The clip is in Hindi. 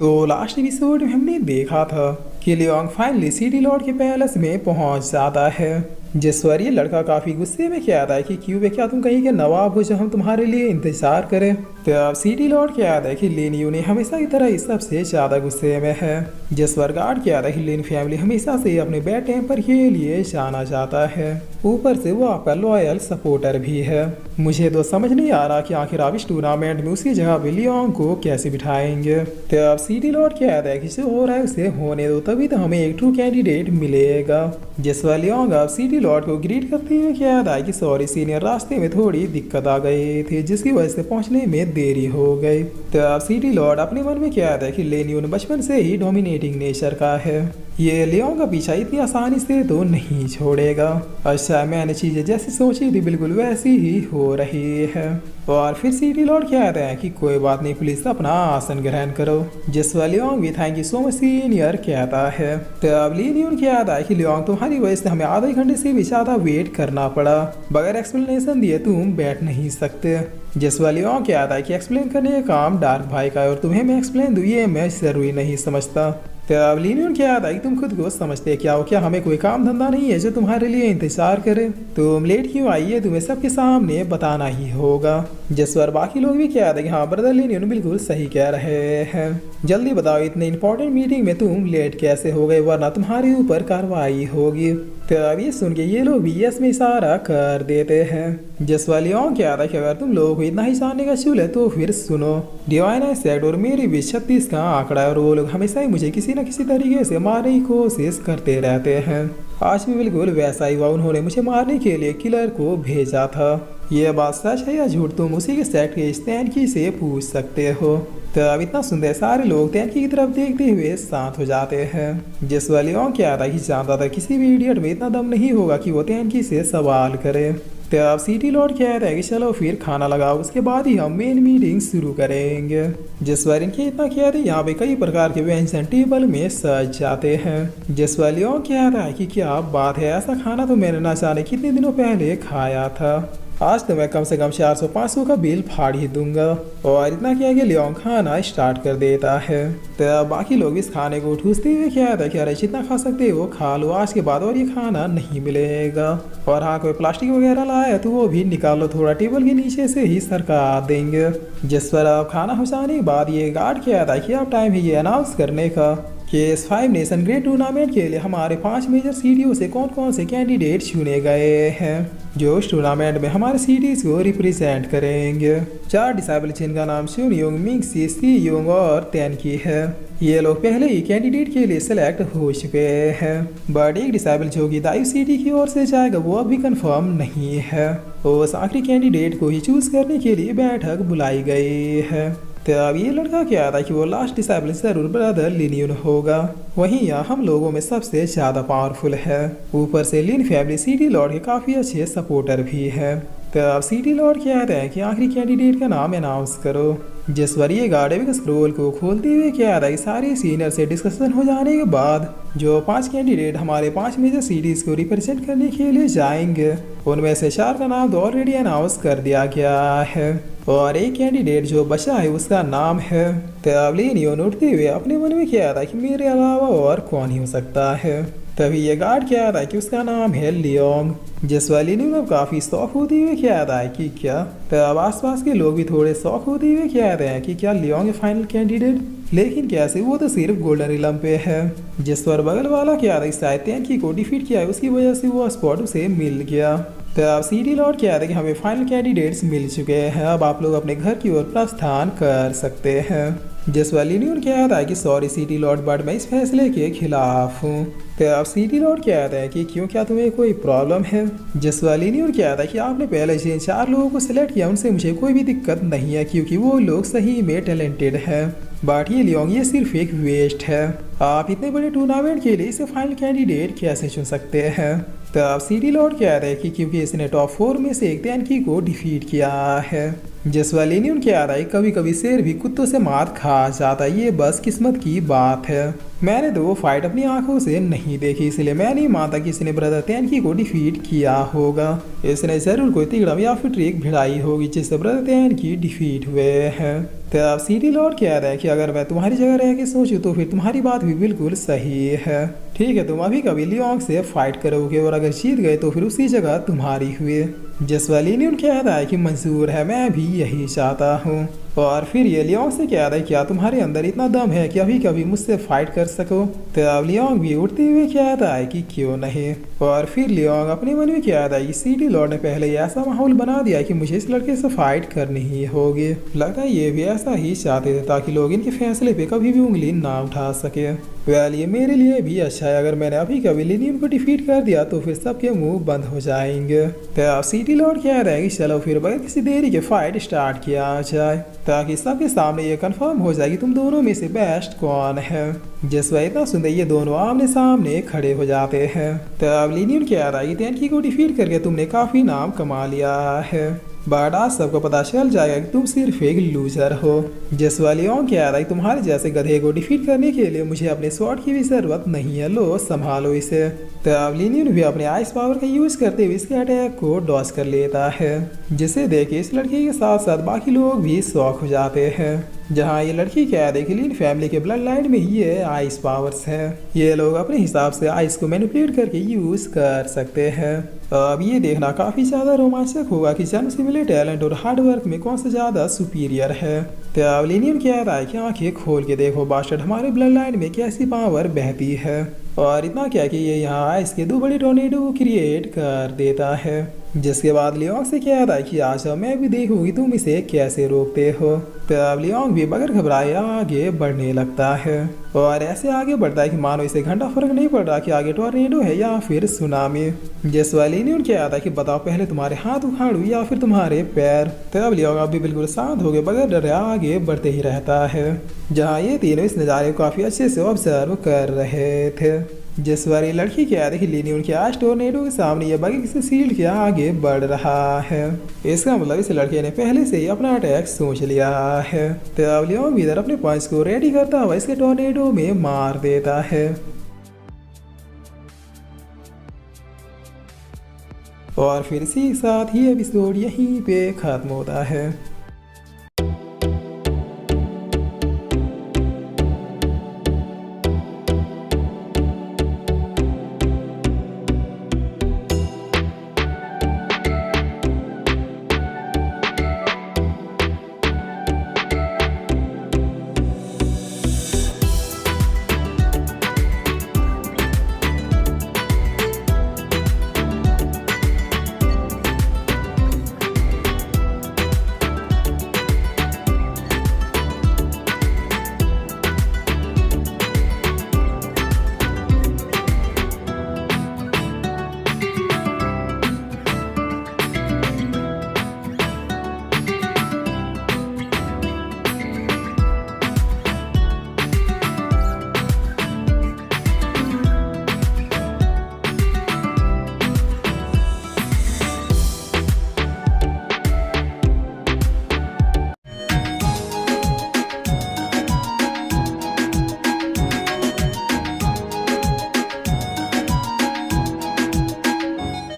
तो लास्ट एपिसोड में हमने देखा था कि लियोंग फाइनली सिटी लॉर्ड के पैलेस में पहुंच जाता है। जिस पर ये लड़का काफी गुस्से में कहता है कि क्यों बे, क्या तुम कहीं के नवाब हो जो हम तुम्हारे लिए इंतजार करें। तो अब सिटी लॉर्ड कहता है कि लिन यू ने हमेशा की तरह इस सबसे ज्यादा गुस्से में है। जिस पर गार्ड कहता है कि लिन फैमिली हमेशा से अपने बैड टेम्पर के लिए जाना चाहता है, ऊपर से वो आपका लॉयल सपोर्टर भी है। मुझे तो समझ नहीं आ रहा कि आखिर आप इस टूर्नामेंट में उसकी जगह लियोंग को कैसे बिठाएंगे। तो अब सिटी लॉर्ड कहता है कि जो हो रहा है उसे होने दो, तभी तो हमें एक ट्रू कैंडिडेट मिलेगा। जिस पर लियोंग अब सिटी लॉर्ड को ग्रीट करते हुए कहता है कि सॉरी सीनियर, रास्ते में थोड़ी दिक्कत आ गई थी जिसकी वजह से पहुंचने में देरी हो गई। तो अब सिटी लॉर्ड अपने मन में कहता है कि लिन यून बचपन से ही डोमिनेटिंग नेचर का है, ये लियोंग का पीछा इतनी आसानी से तो नहीं छोड़ेगा। अच्छा, मैंने चीजें जैसी सोची थी बिल्कुल वैसी ही हो रही है। और फिर सिटी लॉर्ड कहते हैं कि कोई बात नहीं, प्लीज अपना आसन ग्रहण करो। जिस पर लियोंग भी thank you so much senior कहता है। तो अब लिन यून कहता है कि लियोंग तुम्हारी वजह से हमें आधे घंटे से भी ज्यादा वेट करना पड़ा, बगैर एक्सप्लेनेशन दिए तुम बैठ नहीं सकते। जिस वाली कहता है कि एक्सप्लेन करने का काम डार्क भाई का है और तुम्हें मैं एक्सप्लेन दूँ ये मैं जरूरी नहीं समझता। तो अब लिन क्या आता है कि तुम खुद को समझते क्या हो, क्या हमें कोई काम धंधा नहीं है जो तुम्हारे लिए इंतजार करे? तुम लेट क्यों आई है, तुम्हें सबके सामने बताना ही होगा। जिस पर बाकी लोग भी क्या आता है कि हाँ ब्रदर लिन बिल्कुल सही कह रहे हैं, जल्दी बताओ इतने इंपॉर्टेंट मीटिंग में तुम लेट कैसे हो गए, वरना तुम्हारे ऊपर कार्रवाई होगी। तो अब ये सुन के ये लोग भी यस में इशारा कर देते हैं। जिस वाली क्या आता है कि अगर तुम लोगों को इतना ही जानने का चूल है तो फिर सुनो, डिवाइन सेक्ट और मेरी भी 36 का आंकड़ा है और वो लोग हमेशा ही मुझे किसी न किसी तरीके से मारने की कोशिश करते रहते हैं। आज भी बिल्कुल वैसा ही हुआ, उन्होंने मुझे मारने के लिए किलर को भेजा था। ये बात सच है या झूठ तुम उसी के सेक्ट के तैनकी से पूछ सकते हो। तो अब इतना सुनते सारे लोग तैनकी की तरफ देखते हुए शांत हो जाते हैं। जिस वाली क्या था कि जानता था किसी भी इडियट में इतना दम नहीं होगा कि वो तैनकी से सवाल करे। तो अब सिटी लॉर्ड कहता है कि चलो फिर खाना लगाओ, उसके बाद ही हम मेन मीटिंग शुरू करेंगे। जिस बार इनके इतना कहते हैं यहाँ पे कई प्रकार के व्यंजन टेबल में सज जाते हैं। जिस वाली कहता है कि क्या बात है, ऐसा खाना तो मैंने ना जाने कितने दिनों पहले खाया था, आज तो मैं कम से कम 400-500 का बिल फाड़ ही दूंगा। और इतना किया कि लियोंग खाना स्टार्ट कर देता है। तो बाकी लोग इस खाने को ठूसते हुए क्या था कि अरे जितना खा सकते हो खा लो, आज के बाद और ये खाना नहीं मिलेगा। और हाँ, कोई प्लास्टिक वगैरह लाया तो वो भी निकालो, थोड़ा टेबल के नीचे से ही सरका देंगे। जिस पर अब खाना हो जाने के बाद ये गार्ड क्या था कि अब टाइम है ये अनाउंस करने का कि इस 5 नेशन ग्रेट टूर्नामेंट के लिए हमारे 5 मेजर सिटियों से कौन कौन से कैंडिडेट चुने गए हैं जो इस टूर्नामेंट में हमारे सिटीज को रिप्रेजेंट करेंगे। 4 डिसेबल जिनका नाम शुनयोंग, मिंगसी, सीयोंग और तैनकी है। ये लोग पहले ही कैंडिडेट के लिए सिलेक्ट हो चुके हैं, बट एक डिसेबल जो कि दायु सिटी की ओर से जाएगा वो अभी कंफर्म नहीं है। उस आखिरी कैंडिडेट को ही चूज करने के लिए बैठक बुलाई गई है। तो अब ये लड़का क्या था कि वो लास्ट डिसेबल जरूर ब्रदर लिन यून होगा, वहीं यहाँ हम लोगों में सबसे ज्यादा पावरफुल है। ऊपर से लिन फैमिली सिटी लॉर्ड के काफी अच्छे सपोर्टर भी है। तो अब सिटी लॉर्ड कहते हैं कि आखिरी कैंडिडेट का नाम अनाउंस करो। जिस पर ये गार्ड स्क्रोल को खोलते हुए क्या था कि सारे सीनियर से डिस्कशन हो जाने के बाद जो 5 कैंडिडेट हमारे 5 मेजर सिटीज को रिप्रेजेंट करने के लिए जाएंगे उनमें से 4 का नाम तो ऑलरेडी अनाउंस कर दिया गया है और एक कैंडिडेट जो बचा है उसका नाम है। तो अब लिन यून उठते हुए अपने मन में क्या था कि मेरे अलावा और कौन ही हो सकता है। तभी ये गार्ड क्या था कि उसका नाम है लियोंग। जिस वाली ने काफी शौक होते हुए क्या आता है कि क्या, तो अब आसपास के लोग भी थोड़े शौक होते हुए क्या आते हैं कि क्या लियोंग है फाइनल कैंडिडेट, लेकिन कैसे, वो तो सिर्फ गोल्डन रिलम पे है। जिस पर बगल वाला क्या था शायद तैनकी को डिफीट किया है, उसकी वजह से वो स्पॉट उसे मिल गया। तो अब सिटी लॉर्ड क्या था कि हमें फाइनल कैंडिडेट्स मिल चुके हैं, अब आप लोग अपने घर की ओर प्रस्थान कर सकते हैं। जिस वाली ने क्या था कि सॉरी सिटी लॉर्ड, बट मैं इस फैसले के खिलाफ हूँ। तो अब सिटी लॉर्ड क्या आता है कि क्यों, क्या तुम्हें कोई प्रॉब्लम है? जिस वाली ने क्या आता है कि आपने पहले से 4 लोगों को सिलेक्ट किया, उनसे मुझे कोई भी दिक्कत नहीं है क्योंकि वो लोग सही में टैलेंटेड है, बट ये लियोंग ये सिर्फ एक वेस्ट है। आप इतने बड़े टूर्नामेंट के लिए इसे फाइनल कैंडिडेट कैसे चुन सकते हैं? तो अब सिटी लॉर्ड क्या है कि क्योंकि इसने टॉप 4 में से एक तैनकी को डिफीट किया है। जसवा लिनियन की याद आई कभी कभी शेर भी कुत्तों से मात खा जाता, ये बस किस्मत की बात है। मैंने तो वो फाइट अपनी आंखों से नहीं देखी, इसलिए मैं नहीं मानता कि इसने ब्रदर तेनकी को डिफीट किया होगा। इसने जरूर कोई तिगड़म या फिर ट्रिक भिड़ाई होगी जिससे ब्रदर तेनकी डिफीट हुए हैं। तो अब सीटी लॉर्ड कह रहा है कि अगर मैं तुम्हारी जगह रह के सोचूं तो फिर तुम्हारी बात भी बिल्कुल सही है। ठीक है, तुम अभी कभी लियोंग से फाइट करोगे और अगर जीत गए तो फिर उसी जगह तुम्हारी हुई। जसवा लिनियन कह रहा है कि मंजूर है, मैं भी यही चाहता हूँ। और फिर ये लियोंग से कह रहा है क्या तुम्हारे अंदर इतना दम है कि अभी कभी मुझसे फाइट कर सको। तो अब लियोंग भी उठते हुए कहता है कि क्यों नहीं। और फिर लियोंग अपने मन में कहता है कि सीटी लॉर्ड ने पहले ही ऐसा माहौल बना दिया कि मुझे इस लड़के से फाइट करनी ही होगी। लगता है ये भी ऐसा ही चाहते थे ताकि लोग इनके फैसले पे कभी भी उंगली ना उठा सके। वेल, ये मेरे लिए भी अच्छा है, अगर मैंने अभी कभी लिनियन को डिफीट कर दिया तो फिर सबके मुंह बंद हो जाएंगे। तो अब सिटी लॉर्ड कह रहा है कि चलो फिर बगैर किसी देरी के फाइट स्टार्ट किया जाए ताकि सबके सामने ये कंफर्म हो जाए कि तुम दोनों में से बेस्ट कौन है। जसवा इतना सुनते ये दोनों आमने सामने खड़े हो जाते हैं। तो अब लिनियन कह रहा है कि तेनकी को डिफीट करके तुमने काफी नाम कमा लिया है, बट आज सबको पता चल जाएगा कि तुम सिर्फ एक लूजर हो। जसवा लियोंग कह रहा है तुम्हारे जैसे गधे को डिफीट करने के लिए मुझे अपने स्वॉर्ड की भी जरूरत नहीं है, लो संभालो इसे। तो अब लिनियन भी अपने आइस पावर का यूज करते हुए इसके अटैक को डॉज कर लेता है, जिसे देख इस लड़की के साथ साथ बाकी लोग भी शॉक हो जाते हैं। जहाँ ये लड़की कह रही कि लीन फैमिली के ब्लड लाइन में ही ये आइस पावर्स है, ये लोग अपने हिसाब से आइस को मैनिपुलेट करके यूज कर सकते हैं। अब ये देखना काफी ज्यादा रोमांचक होगा कि जन्म से मिले टैलेंट और हार्ड वर्क में कौन सा ज्यादा सुपीरियर है। तो अब लिनियन कह रहा है कि आंखें खोल के देखो बास्टर्ड, हमारे ब्लड लाइन में कैसी पावर बहती है। और इतना क्या कि ये यहाँ आइस के 2 बड़े टोर्नेडो क्रिएट कर देता है, जिसके बाद लियोंग से कहता है कि आज मैं भी देखूंगी तुम इसे कैसे रोकते हो। तो अब लियोंग भी बगैर घबराए आगे बढ़ने लगता है और ऐसे आगे बढ़ता है कि मानो इसे घंटा फर्क नहीं पड़ रहा कि आगे टोर्नेडो है या फिर सुनामी। जसवा लिनियन कहता है कि बताओ पहले तुम्हारे हाथ उखाड़ू या फिर तुम्हारे पैर। तो अब लियोंग अभी बिल्कुल शांत हो गए बगैर डरे आगे बढ़ते ही रहता है, जहाँ ये तीनों इस नज़ारे को काफी अच्छे से ऑब्जर्व कर रहे थे। जिस बार ये लड़की क्या देखी लिनियन के आज टोर्नेडो के सामने ये बगैर किसी शील्ड के आगे बढ़ रहा है, इसका मतलब इस लड़के ने पहले से ही अपना अटैक सोच लिया है। तो अब लियोंग भी इधर अपने पंच को रेडी करता हुआ इसके टोर्नेडो में मार देता है और फिर इसी के साथ ही एपिसोड यहीं पे खत्म होता है।